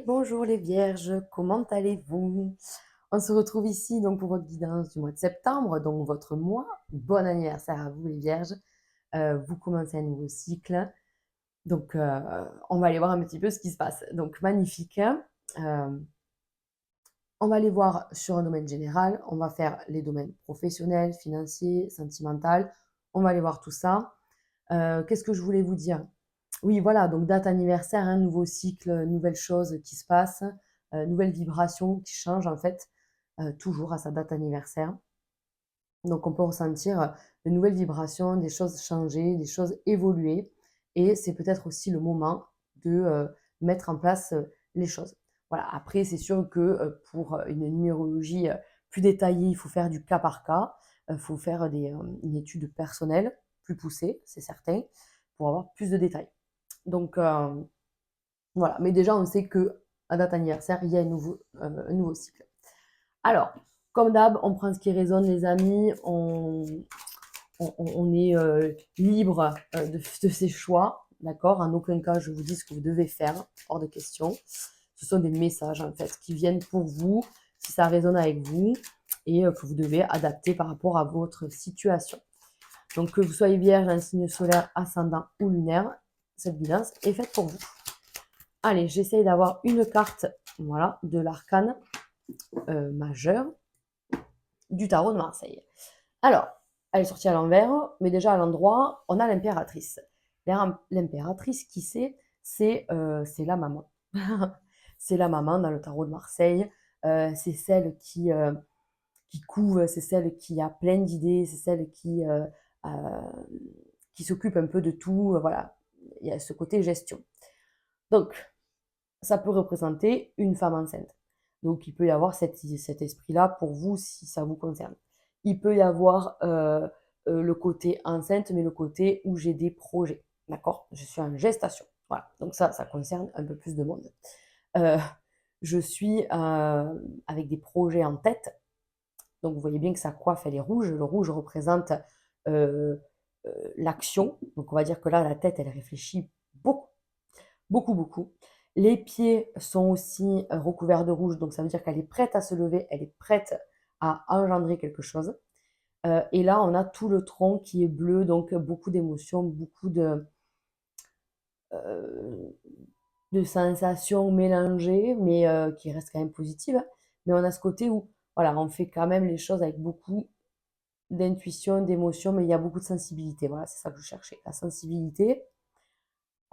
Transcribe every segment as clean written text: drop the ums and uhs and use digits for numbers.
Et bonjour les vierges, comment allez-vous? On se retrouve ici donc pour votre guidance du mois de septembre, donc votre mois. Bon anniversaire à vous les vierges. Vous commencez un nouveau cycle. Donc on va aller voir un petit peu ce qui se passe. Donc magnifique, hein. On va aller voir sur un domaine général. On va faire les domaines professionnels, financiers, sentimental. On va aller voir tout ça. Qu'est-ce que je voulais vous dire? Oui, voilà, donc date anniversaire, hein, nouveau cycle, nouvelles choses qui se passent, nouvelles vibrations qui changent en fait, toujours à sa date anniversaire. Donc on peut ressentir de nouvelles vibrations, des choses changer, des choses évoluer et c'est peut-être aussi le moment de, mettre en place, les choses. Voilà, après c'est sûr que, pour, une numérologie, plus détaillée, il faut faire du cas par cas, il faut faire une étude personnelle plus poussée, c'est certain, pour avoir plus de détails. Donc voilà, mais déjà on sait qu'à date anniversaire, il y a un nouveau cycle. Alors, comme d'hab, on prend ce qui résonne les amis, on est libre de ses choix, d'accord? En aucun cas je vous dis ce que vous devez faire, hors de question. Ce sont des messages en fait qui viennent pour vous, si ça résonne avec vous, et que vous devez adapter par rapport à votre situation. Donc que vous soyez vierge, un signe solaire, ascendant ou lunaire, cette guidance est faite pour vous. Allez, j'essaye d'avoir une carte, voilà, de l'arcane majeur du tarot de Marseille. Alors, elle est sortie à l'envers, mais déjà à l'endroit, on a l'impératrice. L'impératrice, qui c'est la maman. C'est la maman dans le tarot de Marseille. C'est celle qui couve, c'est celle qui a plein d'idées, c'est celle euh, qui s'occupe un peu de tout. Voilà, il y a ce côté gestion. Donc, ça peut représenter une femme enceinte. Donc, il peut y avoir cet esprit-là pour vous si ça vous concerne. Il peut y avoir le côté enceinte, mais le côté où j'ai des projets. D'accord? Je suis en gestation. Voilà. Donc, ça concerne un peu plus de monde. Euh, je suis avec des projets en tête. Donc, vous voyez bien que sa coiffe, elle est rouge. Le rouge représente euh, l'action. Donc, on va dire que là, la tête, elle réfléchit beaucoup, beaucoup, beaucoup. Les pieds sont aussi recouverts de rouge, donc ça veut dire qu'elle est prête à se lever, elle est prête à engendrer quelque chose. Et là, on a tout le tronc qui est bleu, donc beaucoup d'émotions, beaucoup euh, de sensations mélangées, mais qui restent quand même positives, hein. Mais on a ce côté où, voilà, on fait quand même les choses avec beaucoup d'intuition, d'émotion, mais il y a beaucoup de sensibilité. Voilà, c'est ça que je cherchais, la sensibilité.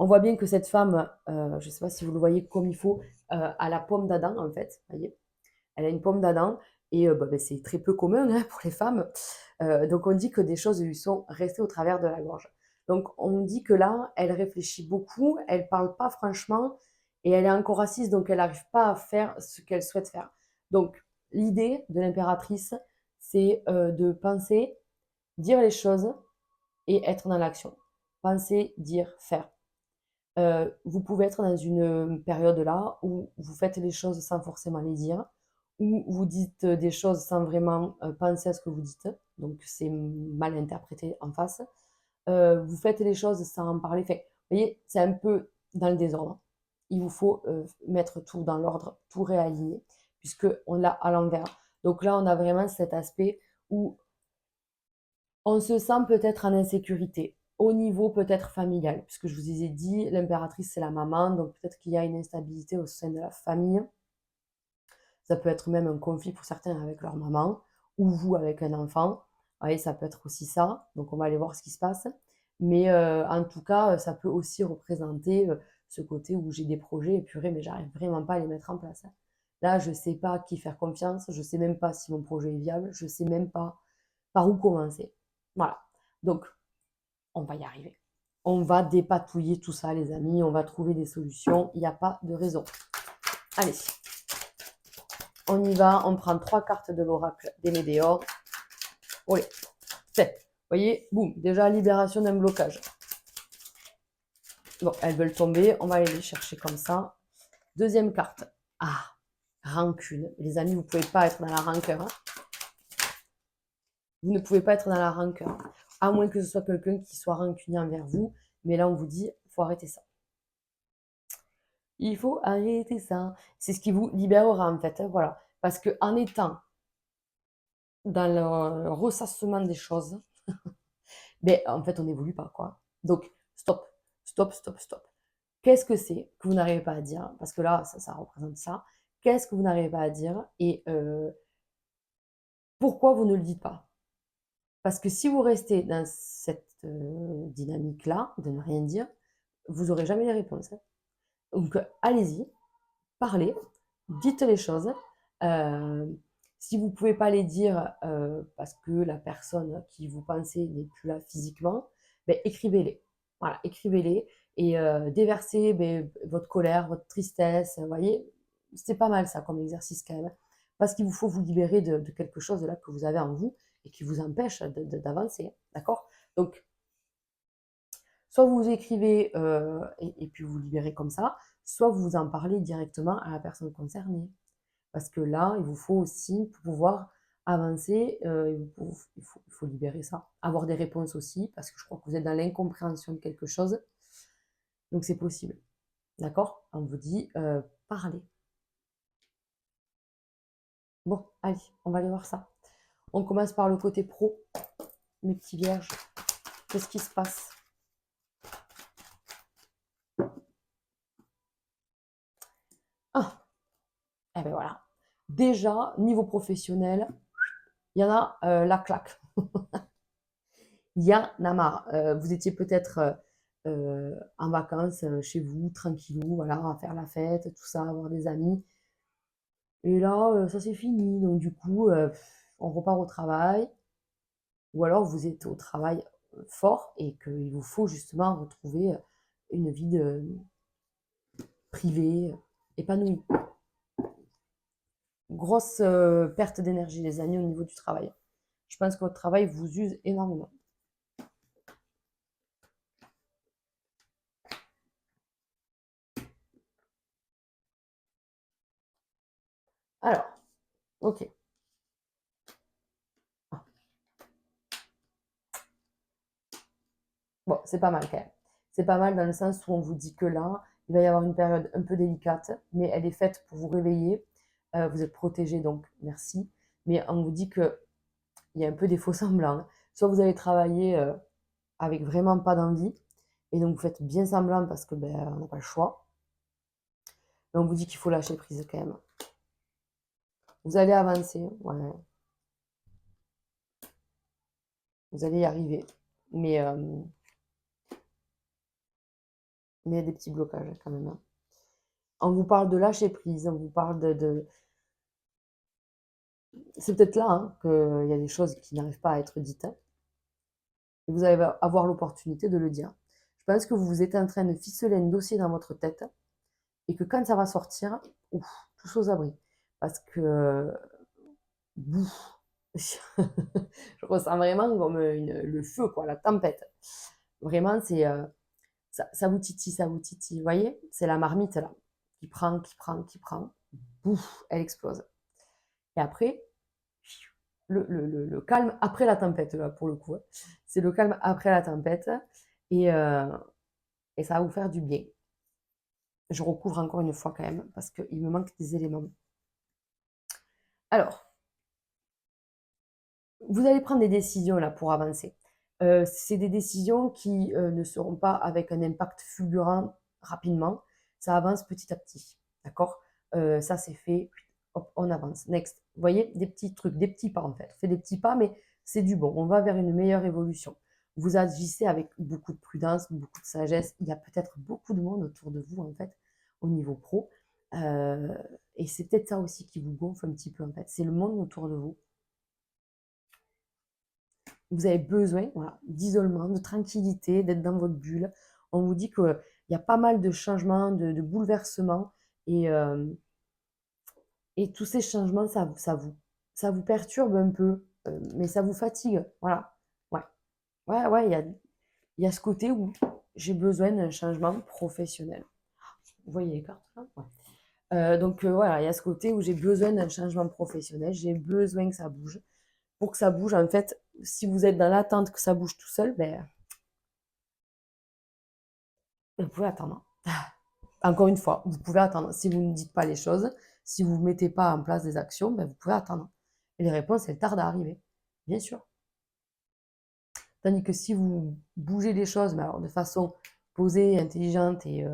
On voit bien que cette femme, je ne sais pas si vous le voyez comme il faut, a la pomme d'Adam en fait, voyez. Elle a une pomme d'Adam et ben, c'est très peu commun hein, pour les femmes. Donc on dit que des choses lui sont restées au travers de la gorge. Donc on dit que là, elle réfléchit beaucoup, elle parle pas franchement et elle est encore assise, donc elle n'arrive pas à faire ce qu'elle souhaite faire. Donc l'idée de l'impératrice, c'est de penser, dire les choses et être dans l'action. Penser, dire, faire. Vous pouvez être dans une période là où vous faites les choses sans forcément les dire, où vous dites des choses sans vraiment penser à ce que vous dites, donc c'est mal interprété en face. Vous faites les choses sans en parler. Enfin, vous voyez, c'est un peu dans le désordre. Il vous faut mettre tout dans l'ordre, tout réaligner, puisqu'on l'a à l'envers. Donc là, on a vraiment cet aspect où on se sent peut-être en insécurité, au niveau peut-être familial, puisque je vous ai dit, l'impératrice c'est la maman, donc peut-être qu'il y a une instabilité au sein de la famille. Ça peut être même un conflit pour certains avec leur maman, ou vous avec un enfant. Vous voyez, ça peut être aussi ça, donc on va aller voir ce qui se passe. Mais en tout cas, ça peut aussi représenter ce côté où j'ai des projets et purée, mais j'arrive vraiment pas à les mettre en place, hein. Là, je sais pas à qui faire confiance, je sais même pas si mon projet est viable, je sais même pas par où commencer. Voilà. Donc, on va y arriver. On va dépatouiller tout ça, les amis. On va trouver des solutions. Il n'y a pas de raison. Allez, on y va. On prend 3 cartes de l'oracle des Médéors. Oui, c'est. Vous voyez, boum, déjà libération d'un blocage. Bon, elles veulent tomber. On va aller les chercher comme ça. Deuxième carte. Ah, rancune. Les amis, vous ne pouvez pas être dans la rancœur, hein. Vous ne pouvez pas être dans la rancœur. À moins que ce soit quelqu'un qui soit rancunier envers vous. Mais là, on vous dit, il faut arrêter ça. Il faut arrêter ça. C'est ce qui vous libérera en fait, hein, voilà. Parce que en étant dans le ressassement des choses, ben en fait, on n'évolue pas, quoi. Donc, stop, stop, stop, stop. Qu'est-ce que c'est que vous n'arrivez pas à dire? Parce que là, ça représente ça. Qu'est-ce que vous n'arrivez pas à dire? Et pourquoi vous ne le dites pas? Parce que si vous restez dans cette dynamique-là, de ne rien dire, vous n'aurez jamais les réponses, hein. Donc, allez-y, parlez, dites les choses. Euh, Si vous ne pouvez pas les dire parce que la personne qui vous pensez n'est plus là physiquement, ben, écrivez-les. Voilà, écrivez-les et déversez ben, votre colère, votre tristesse. Vous voyez, c'est pas mal ça comme exercice quand même. Parce qu'il vous faut vous libérer de quelque chose là que vous avez en vous et qui vous empêche d'avancer. D'accord? Donc, soit vous écrivez et puis vous libérez comme ça, soit vous en parlez directement à la personne concernée. Parce que là, il vous faut aussi, pour pouvoir avancer, il faut libérer ça. Avoir des réponses aussi, parce que je crois que vous êtes dans l'incompréhension de quelque chose. Donc c'est possible. D'accord? On vous dit, parlez. Bon, allez, on va aller voir ça. On commence par le côté pro, mes petits vierges. Qu'est-ce qui se passe? Ah, et ben voilà. Déjà, niveau professionnel, il y en a la claque. Il y en a marre. Vous étiez peut-être en vacances chez vous, tranquillou, voilà, à faire la fête, tout ça, avoir des amis. Et là, ça c'est fini. Donc du coup, on repart au travail. Ou alors vous êtes au travail fort et qu'il vous faut justement retrouver une vie privée, épanouie. Grosse perte d'énergie, les amis, au niveau du travail. Je pense que votre travail vous use énormément. Alors, ok. Bon, c'est pas mal quand même. C'est pas mal dans le sens où on vous dit que là, il va y avoir une période un peu délicate, mais elle est faite pour vous réveiller. Vous êtes protégé, donc merci. Mais on vous dit qu'il y a un peu des faux semblants. Soit vous avez travaillé avec vraiment pas d'envie, et donc vous faites bien semblant parce que ben, on n'a pas le choix. Mais on vous dit qu'il faut lâcher prise quand même. Vous allez avancer, ouais. Vous allez y arriver. Mais mais il y a des petits blocages quand même, hein. On vous parle de lâcher prise, on vous parle c'est peut-être là hein, qu'il y a des choses qui n'arrivent pas à être dites, hein, et vous allez avoir l'opportunité de le dire. Je pense que vous êtes en train de ficeler un dossier dans votre tête et que quand ça va sortir, ouf, tous aux abris. Parce que, bouf, je ressens vraiment comme le feu, quoi, la tempête. Vraiment, ça vous titille, ça vous titille. Vous voyez, c'est la marmite là, qui prend, qui prend, qui prend. Bouf, elle explose. Et après, le calme après la tempête, là, pour le coup, hein. C'est le calme après la tempête et, euh, et ça va vous faire du bien. Je recouvre encore une fois quand même parce qu'il me manque des éléments. Alors, vous allez prendre des décisions là pour avancer. C'est des décisions qui ne seront pas avec un impact fulgurant rapidement. Ça avance petit à petit. D'accord? Ça c'est fait. Hop, on avance. Next. Vous voyez, des petits trucs, des petits pas en fait. On fait des petits pas, mais c'est du bon. On va vers une meilleure évolution. Vous agissez avec beaucoup de prudence, beaucoup de sagesse. Il y a peut-être beaucoup de monde autour de vous en fait, au niveau pro. Euh, et c'est peut-être ça aussi qui vous gonfle un petit peu en fait. C'est le monde autour de vous. Vous avez besoin voilà, d'isolement, de tranquillité, d'être dans votre bulle. On vous dit qu'il y a pas mal de changements, de bouleversements, et tous ces changements, ça vous perturbe un peu, mais ça vous fatigue. Voilà. Ouais, ouais, ouais, il y a ce côté où j'ai besoin d'un changement professionnel. Vous voyez les cartes là? Ouais. Donc voilà, il y a ce côté où j'ai besoin d'un changement professionnel, j'ai besoin que ça bouge. Pour que ça bouge, en fait, si vous êtes dans l'attente que ça bouge tout seul, ben, vous pouvez attendre. Encore une fois, vous pouvez attendre. Si vous ne dites pas les choses, si vous ne mettez pas en place des actions, ben, vous pouvez attendre. Et les réponses, elles tardent à arriver, bien sûr. Tandis que si vous bougez les choses, mais alors de façon posée, intelligente et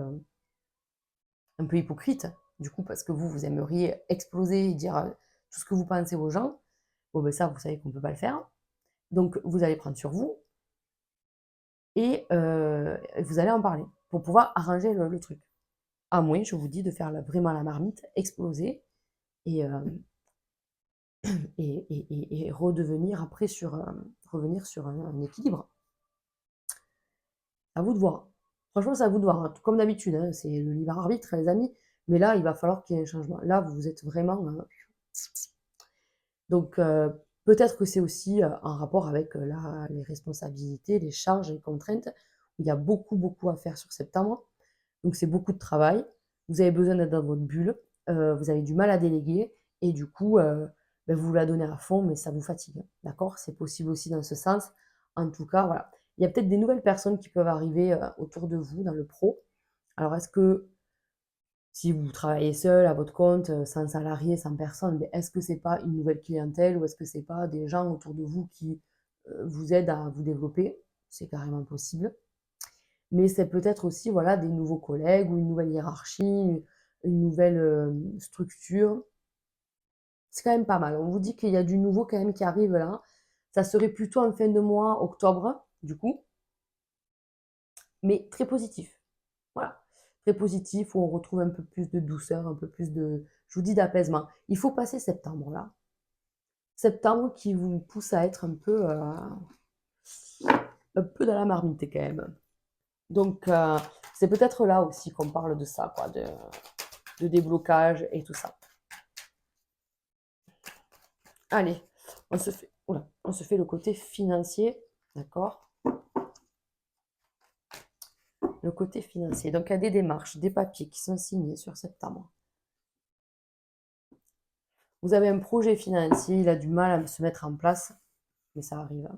un peu hypocrite, du coup, parce que vous aimeriez exploser et dire tout ce que vous pensez aux gens, bon, ben ça, vous savez qu'on ne peut pas le faire. Donc, vous allez prendre sur vous et vous allez en parler pour pouvoir arranger le truc. À moins, je vous dis, de faire vraiment la marmite, exploser et, et redevenir après revenir sur un équilibre. À vous de voir. Franchement, c'est à vous de voir, hein. Comme d'habitude, hein, c'est le libre arbitre, les amis. Mais là, il va falloir qu'il y ait un changement. Là, vous êtes vraiment. Donc, peut-être que c'est aussi en rapport avec les responsabilités, les charges et les contraintes, où il y a beaucoup, beaucoup à faire sur septembre. Donc, c'est beaucoup de travail. Vous avez besoin d'être dans votre bulle. Vous avez du mal à déléguer. Et du coup, ben, vous la donnez à fond, mais ça vous fatigue. D'accord? C'est possible aussi dans ce sens. En tout cas, voilà. Il y a peut-être des nouvelles personnes qui peuvent arriver autour de vous dans le pro. Alors, est-ce que si vous travaillez seul, à votre compte, sans salarié, sans personne, mais est-ce que c'est pas une nouvelle clientèle ou est-ce que c'est pas des gens autour de vous qui vous aident à vous développer? C'est carrément possible. Mais c'est peut-être aussi voilà, des nouveaux collègues ou une nouvelle hiérarchie, une nouvelle structure. C'est quand même pas mal. On vous dit qu'il y a du nouveau quand même qui arrive là. Ça serait plutôt en fin de mois, octobre, du coup, mais très positif. Voilà. Très positif, où on retrouve un peu plus de douceur, un peu plus de, je vous dis, d'apaisement. Il faut passer septembre là. Septembre qui vous pousse à être un peu dans la marmite quand même. Donc, c'est peut-être là aussi qu'on parle de ça, quoi, de déblocage et tout ça. Allez, on se fait le côté financier, d'accord? Le côté financier. Donc, il y a des démarches, des papiers qui sont signés sur septembre. Vous avez un projet financier, il a du mal à se mettre en place, mais ça arrive.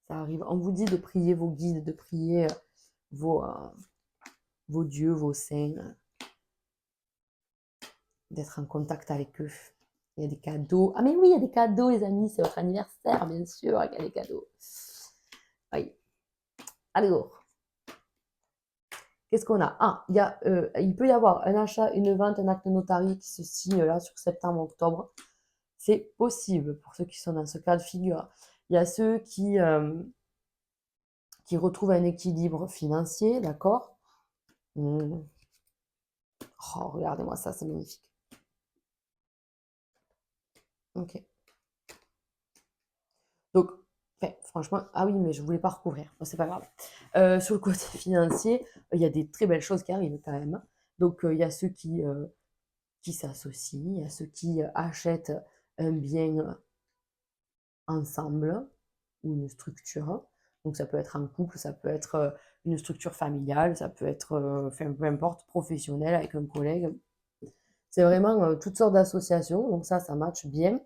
Ça arrive. On vous dit de prier vos guides, de prier vos, vos dieux, vos saints, d'être en contact avec eux. Il y a des cadeaux. Ah mais oui, il y a des cadeaux, les amis, c'est votre anniversaire, bien sûr, il y a des cadeaux. Oui. Alors, qu'est-ce qu'on a? Ah, il peut y avoir un achat, une vente, un acte notarié qui se signe là sur septembre-octobre. C'est possible pour ceux qui sont dans ce cas de figure. Il y a ceux qui retrouvent un équilibre financier, d'accord? Oh, regardez-moi ça, c'est magnifique. Ok. Donc, franchement, ah oui, mais je voulais pas recouvrir. Bon, c'est pas grave. Sur le côté financier, il y a des très belles choses qui arrivent quand même. Donc, il y a ceux qui s'associent, il y a ceux qui achètent un bien ensemble ou une structure. Donc, ça peut être un couple, ça peut être une structure familiale, ça peut être, peu importe, professionnel avec un collègue. C'est vraiment toutes sortes d'associations. Donc, ça matche bien.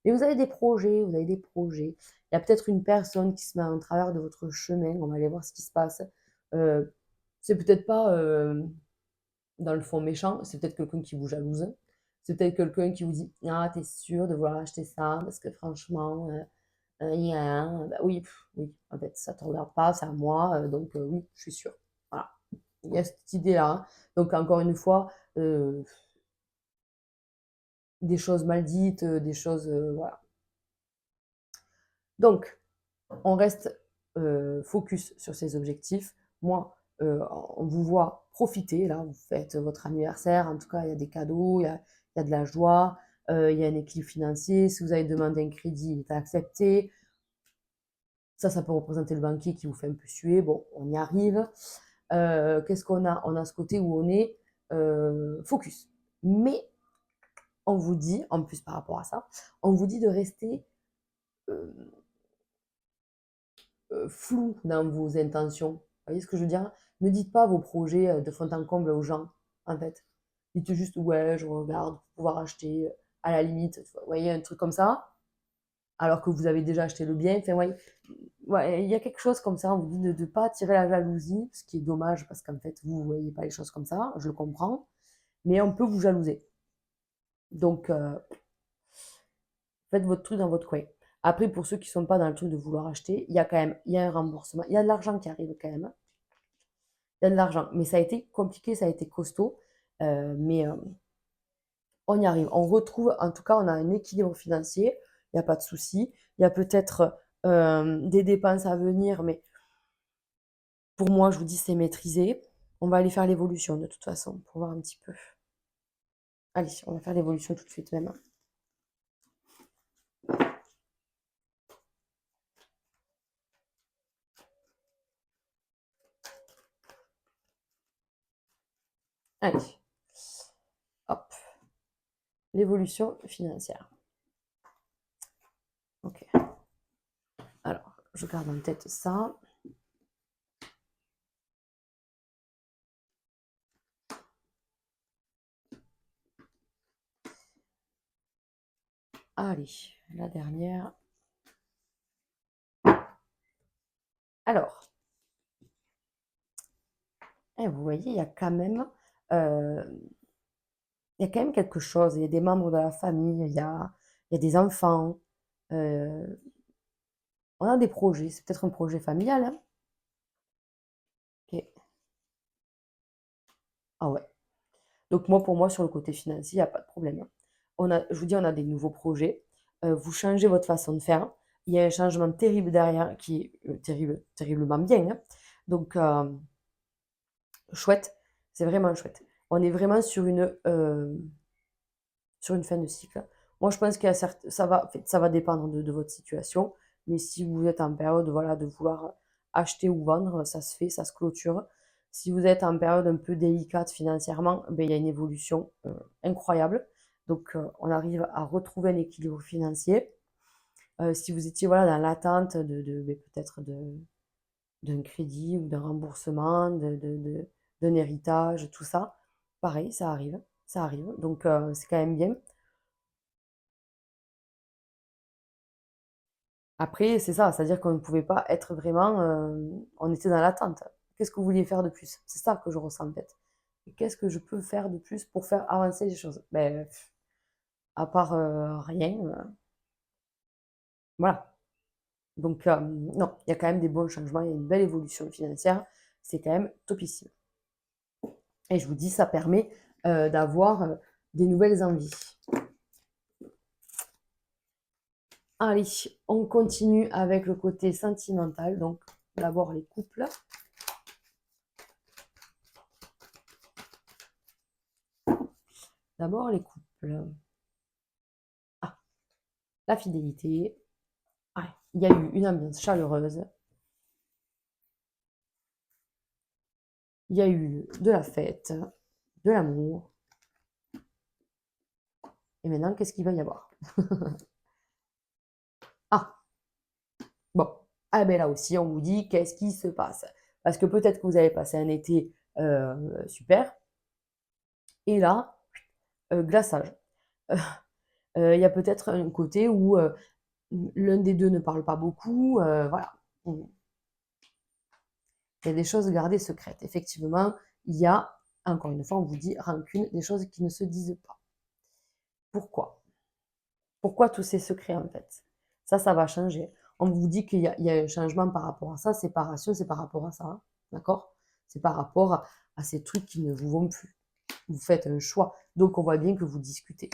Mais vous avez des projets, vous avez des projets. Il y a peut-être une personne qui se met en travers de votre chemin. On va aller voir ce qui se passe. Euh, c'est peut-être pas dans le fond méchant, c'est peut-être quelqu'un qui vous jalouse. C'est peut-être quelqu'un qui vous dit ah, t'es sûr de vouloir acheter ça parce que franchement, bah oui, oui, en fait, ça te regarde pas, c'est à moi, donc oui, je suis sûre. Voilà. Il y a cette idée-là, hein. Donc, encore une fois, des choses mal dites, des choses. Voilà. Donc, on reste focus sur ces objectifs. Moi, on vous voit profiter, là, vous faites votre anniversaire, en tout cas, il y a des cadeaux, il y a de la joie, il y a un équilibre financier. Si vous avez demandé un crédit, il est accepté. Ça peut représenter le banquier qui vous fait un peu suer. Bon, on y arrive. Qu'est-ce qu'on a? On a ce côté où on est focus. Mais on vous dit, en plus par rapport à ça, on vous dit de rester euh, flou dans vos intentions. Vous voyez ce que je veux dire? Ne dites pas vos projets de fond en comble aux gens, en fait. Dites juste, ouais, je regarde pour pouvoir acheter à la limite, vous voyez, un truc comme ça, alors que vous avez déjà acheté le bien. Enfin, voyez, ouais, il y a quelque chose comme ça, on vous dit de ne pas attirer la jalousie, ce qui est dommage parce qu'en fait, vous ne voyez pas les choses comme ça, je le comprends, mais on peut vous jalouser. Donc, faites votre truc dans votre coin. Après, pour ceux qui ne sont pas dans le truc de vouloir acheter, il y a quand même, il y a un remboursement, il y a de l'argent qui arrive quand même. Il y a de l'argent, mais ça a été compliqué, ça a été costaud, mais on y arrive. On retrouve, en tout cas, on a un équilibre financier, il n'y a pas de souci. Il y a peut-être des dépenses à venir, mais pour moi, je vous dis, c'est maîtrisé. On va aller faire l'évolution de toute façon, pour voir un petit peu. Allez, on va faire l'évolution tout de suite même. Allez, hop, l'évolution financière. Ok. Alors, je garde en tête ça. Allez, la dernière. Alors, vous voyez, euh, il y a quand même quelque chose. Il y a des membres de la famille, il y a des enfants. euh, on a des projets. C'est peut-être un projet familial, hein. Ok. Ah ouais. Donc moi, pour moi, sur le côté financier, il n'y a pas de problème. Je vous dis, on a des nouveaux projets. Vous changez votre façon de faire. Il y a un changement terrible derrière qui est terrible, terriblement bien, hein. Donc, chouette. C'est vraiment chouette. On est vraiment sur une fin de cycle. Moi, je pense que ça va dépendre de votre situation. Mais si vous êtes en période, voilà, de vouloir acheter ou vendre, ça se fait, ça se clôture. Si vous êtes en période un peu délicate financièrement, ben, il y a une évolution incroyable. Donc, on arrive à retrouver un équilibre financier. Si vous étiez voilà, dans l'attente ben, peut-être d'un crédit ou d'un remboursement, d'un héritage, tout ça, pareil, ça arrive. Ça arrive. Donc, c'est quand même bien. Après, c'est ça, c'est-à-dire qu'on ne pouvait pas être vraiment, on était dans l'attente. Qu'est-ce que vous vouliez faire de plus? C'est ça que je ressens en fait. Et qu'est-ce que je peux faire de plus pour faire avancer les choses? Ben, à part rien, voilà. Donc, non, il y a quand même des bons changements, il y a une belle évolution financière, c'est quand même topissime. Et je vous dis, ça permet d'avoir des nouvelles envies. Allez, on continue avec le côté sentimental, donc d'abord les couples. D'abord les couples. Ah, la fidélité. Ah, il y a eu une ambiance chaleureuse. Il y a eu de la fête, de l'amour. Et maintenant, qu'est-ce qu'il va y avoir? Ah, bon. Ah ben là aussi, on vous dit qu'est-ce qui se passe. Parce que peut-être que vous avez passé un été super. Et là, glaçage. Il y a peut-être un côté où l'un des deux ne parle pas beaucoup. Voilà. Il y a des choses gardées secrètes. Effectivement, il y a, encore une fois, on vous dit rancune, des choses qui ne se disent pas. Pourquoi? Pourquoi tous ces secrets en fait? Ça va changer. On vous dit qu'il y a un changement par rapport à ça, séparation, c'est par rapport à ça, hein, d'accord? C'est par rapport à ces trucs qui ne vous vont plus. Vous faites un choix, donc on voit bien que vous discutez.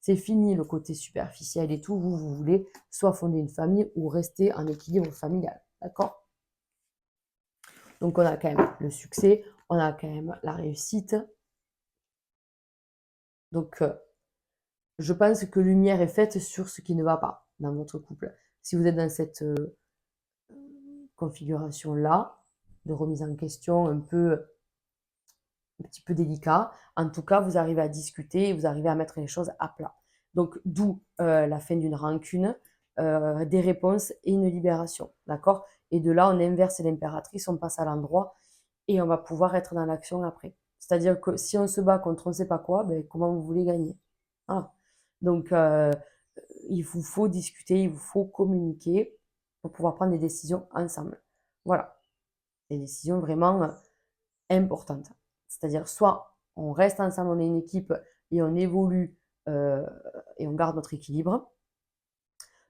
C'est fini le côté superficiel et tout, vous voulez soit fonder une famille ou rester en équilibre familial, d'accord? Donc on a quand même le succès, on a quand même la réussite. Donc je pense que lumière est faite sur ce qui ne va pas dans votre couple. Si vous êtes dans cette configuration-là, de remise en question un petit peu délicat, en tout cas, vous arrivez à discuter et vous arrivez à mettre les choses à plat. Donc, d'où la fin d'une rancune, des réponses et une libération, d'accord? Et de là, on inverse l'impératrice, on passe à l'endroit et on va pouvoir être dans l'action après. C'est-à-dire que si on se bat contre on ne sait pas quoi, ben, comment vous voulez gagner? Voilà. Donc, il vous faut discuter, il vous faut communiquer pour pouvoir prendre des décisions ensemble. Voilà, des décisions vraiment importantes. C'est-à-dire soit on reste ensemble, on est une équipe et on évolue et on garde notre équilibre,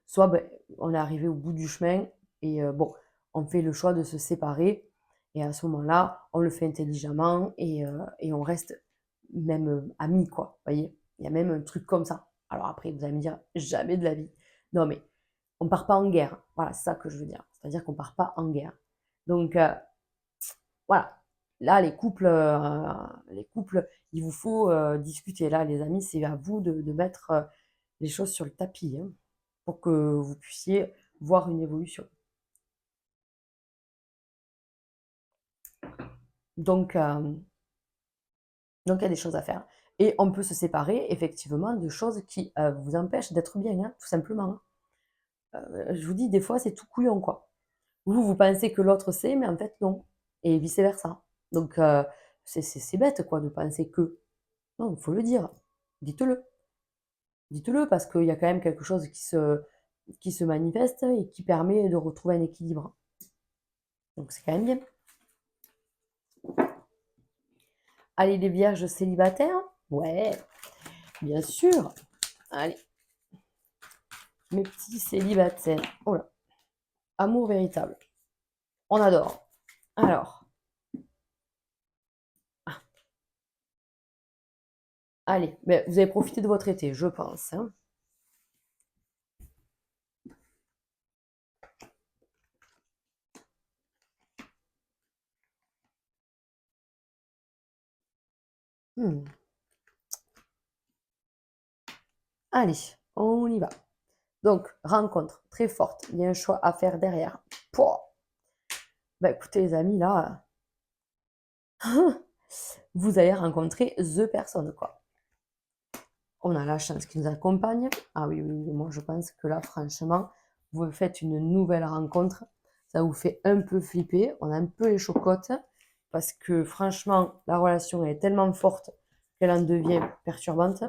soit on est arrivé au bout du chemin et bon, on fait le choix de se séparer et à ce moment-là, on le fait intelligemment et on reste même amis, quoi. Vous voyez, il y a même un truc comme ça. Alors après, vous allez me dire, jamais de la vie. Non, mais on part pas en guerre. Voilà, c'est ça que je veux dire. C'est-à-dire qu'on part pas en guerre. Donc, voilà. Là, les couples, il vous faut discuter. Là, les amis, c'est à vous de mettre les choses sur le tapis hein, pour que vous puissiez voir une évolution. Donc, il y a des choses à faire. Et on peut se séparer, effectivement, de choses qui vous empêchent d'être bien, hein, tout simplement. Je vous dis, des fois, c'est tout couillon, quoi. Vous pensez que l'autre sait, mais en fait, non. Et vice-versa. Donc, c'est bête, quoi, de penser que. Non, il faut le dire. Dites-le. Dites-le, parce qu'il y a quand même quelque chose qui se manifeste et qui permet de retrouver un équilibre. Donc, c'est quand même bien. Allez, les vierges célibataires? Ouais, bien sûr. Allez, mes petits célibataires. Oh là, amour véritable. On adore. Alors, allez, mais vous avez profité de votre été, je pense. Hein. Hmm. Allez, on y va. Donc, rencontre très forte. Il y a un choix à faire derrière. Pouah. Bah écoutez les amis, là, vous allez rencontrer the personne, quoi. On a la chance qui nous accompagne. Ah oui, oui, oui, moi je pense que là, franchement, vous faites une nouvelle rencontre. Ça vous fait un peu flipper. On a un peu les chocottes. Parce que franchement, la relation est tellement forte qu'elle en devient perturbante.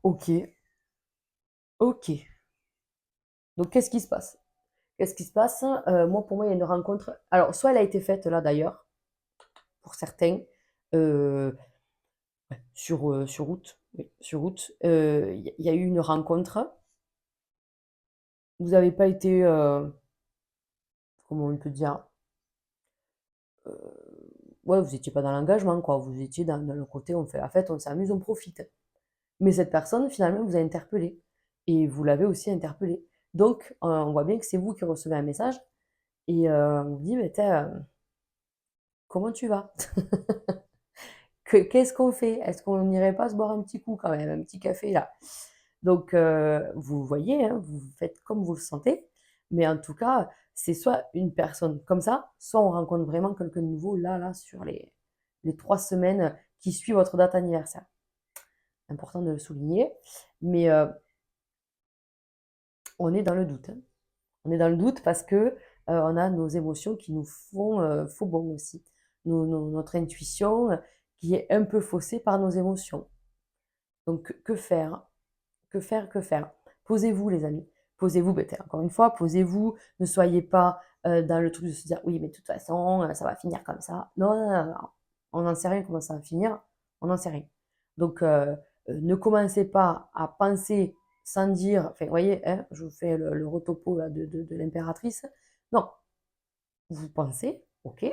Ok, ok. Donc qu'est-ce qui se passe? Qu'est-ce qui se passe? Moi, pour moi, il y a une rencontre. Alors, soit elle a été faite là d'ailleurs, pour certains, euh, sur route. Oui, sur route. Il y a eu une rencontre. Vous n'avez pas été, comment on peut dire, euh, ouais, vous n'étiez pas dans l'engagement, quoi. Vous étiez dans le côté, on fait la fête, on s'amuse, on profite. Mais cette personne, finalement, vous a interpellé. Et vous l'avez aussi interpellé. Donc, on voit bien que c'est vous qui recevez un message. Et on vous dit, mais comment tu vas? Qu'est-ce qu'on fait? Est-ce qu'on n'irait pas se boire un petit coup quand même, un petit café là? Donc, vous voyez, hein, vous faites comme vous le sentez, mais en tout cas, c'est soit une personne comme ça, soit on rencontre vraiment quelqu'un de nouveau là, sur les 3 semaines qui suivent votre date anniversaire. Important de le souligner, mais on est dans le doute. Hein. On est dans le doute parce que on a nos émotions qui nous font faux bon aussi. Notre intuition qui est un peu faussée par nos émotions. Donc, que faire? Que faire? Que faire? Posez-vous, les amis. Posez-vous, encore une fois, posez-vous. Ne soyez pas dans le truc de se dire, oui, mais de toute façon, ça va finir comme ça. Non, non, non, non. On n'en sait rien comment ça va finir. On n'en sait rien. Donc, ne commencez pas à penser sans dire, enfin, vous voyez, hein, je vous fais le retopo là, de l'impératrice. Non, vous pensez, ok,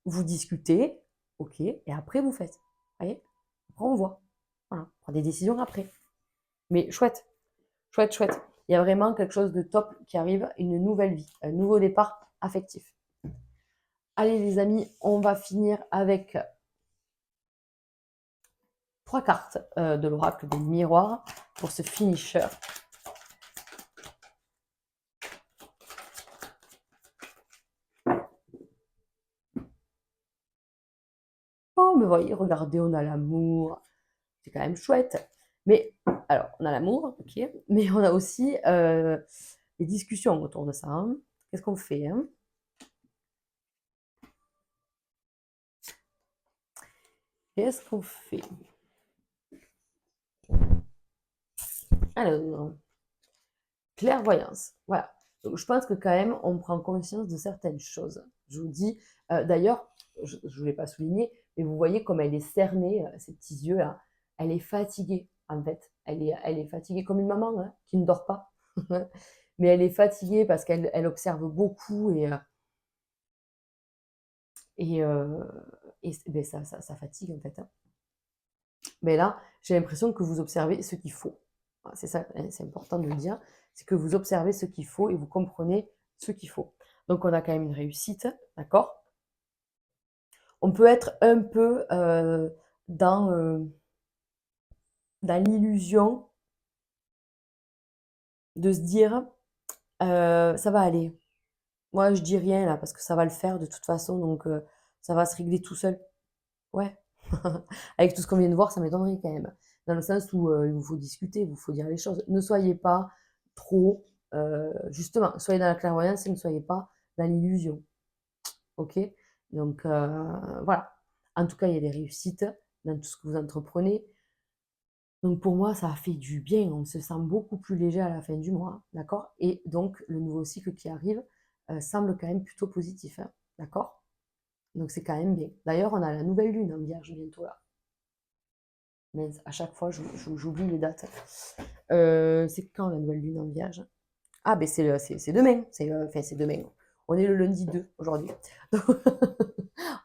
vous discutez, ok, et après vous faites. Vous voyez? Après on voit. Voilà, on prend des décisions après. Mais chouette, chouette, chouette. Il y a vraiment quelque chose de top qui arrive, une nouvelle vie, un nouveau départ affectif. Allez les amis, on va finir avec 3 cartes de l'oracle des miroirs pour ce finisher. Oh, mais voyez, regardez, on a l'amour. C'est quand même chouette. Mais, alors, on a l'amour, ok, mais on a aussi les discussions autour de ça. Hein. Qu'est-ce qu'on fait hein Qu'est-ce qu'on fait Alors, Clairvoyance, voilà. Donc je pense que quand même, on prend conscience de certaines choses. Je vous dis, d'ailleurs, je ne voulais pas souligner, mais vous voyez comme elle est cernée, ces petits yeux-là. Elle est fatiguée, en fait. Elle est fatiguée comme une maman hein, qui ne dort pas. Mais elle est fatiguée parce qu'elle observe beaucoup et, euh, ben, ça fatigue, en fait. Hein. Mais là, j'ai l'impression que vous observez ce qu'il faut. Voilà, c'est ça, hein, c'est important de le dire, c'est que vous observez ce qu'il faut et vous comprenez ce qu'il faut. Donc on a quand même une réussite, d'accord? On peut être un peu dans, dans l'illusion de se dire ça va aller. Moi je dis rien là parce que ça va le faire de toute façon, donc ça va se régler tout seul. Ouais. Avec tout ce qu'on vient de voir, ça m'étonnerait quand même. Dans le sens où il vous faut discuter, il vous faut dire les choses. Ne soyez pas trop, justement, soyez dans la clairvoyance et ne soyez pas dans l'illusion. Ok? Donc voilà. En tout cas, il y a des réussites dans tout ce que vous entreprenez. Donc pour moi, ça a fait du bien. On se sent beaucoup plus léger à la fin du mois. D'accord? Et donc, le nouveau cycle qui arrive semble quand même plutôt positif. Hein, d'accord? Donc c'est quand même bien. D'ailleurs, on a la nouvelle lune en vierge bientôt là. Mince, à chaque fois, j'oublie les dates. C'est quand la nouvelle lune en vierge? Ah, ben c'est demain. Enfin, c'est demain. On est le lundi 2 aujourd'hui.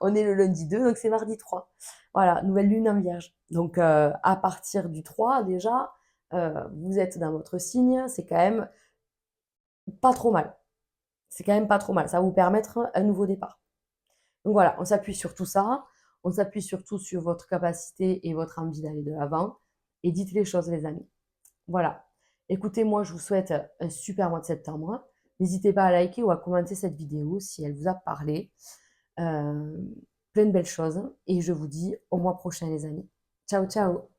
On est le lundi 2, donc c'est mardi 3. Voilà, nouvelle lune en vierge. Donc, à partir du 3, déjà, vous êtes dans votre signe. C'est quand même pas trop mal. C'est quand même pas trop mal. Ça va vous permettre un nouveau départ. Donc voilà, on s'appuie sur tout ça. On s'appuie surtout sur votre capacité et votre envie d'aller de l'avant. Et dites les choses, les amis. Voilà. Écoutez, moi, je vous souhaite un super mois de septembre. N'hésitez pas à liker ou à commenter cette vidéo si elle vous a parlé. Euh, Plein de belles choses. Et je vous dis au mois prochain, les amis. Ciao, ciao.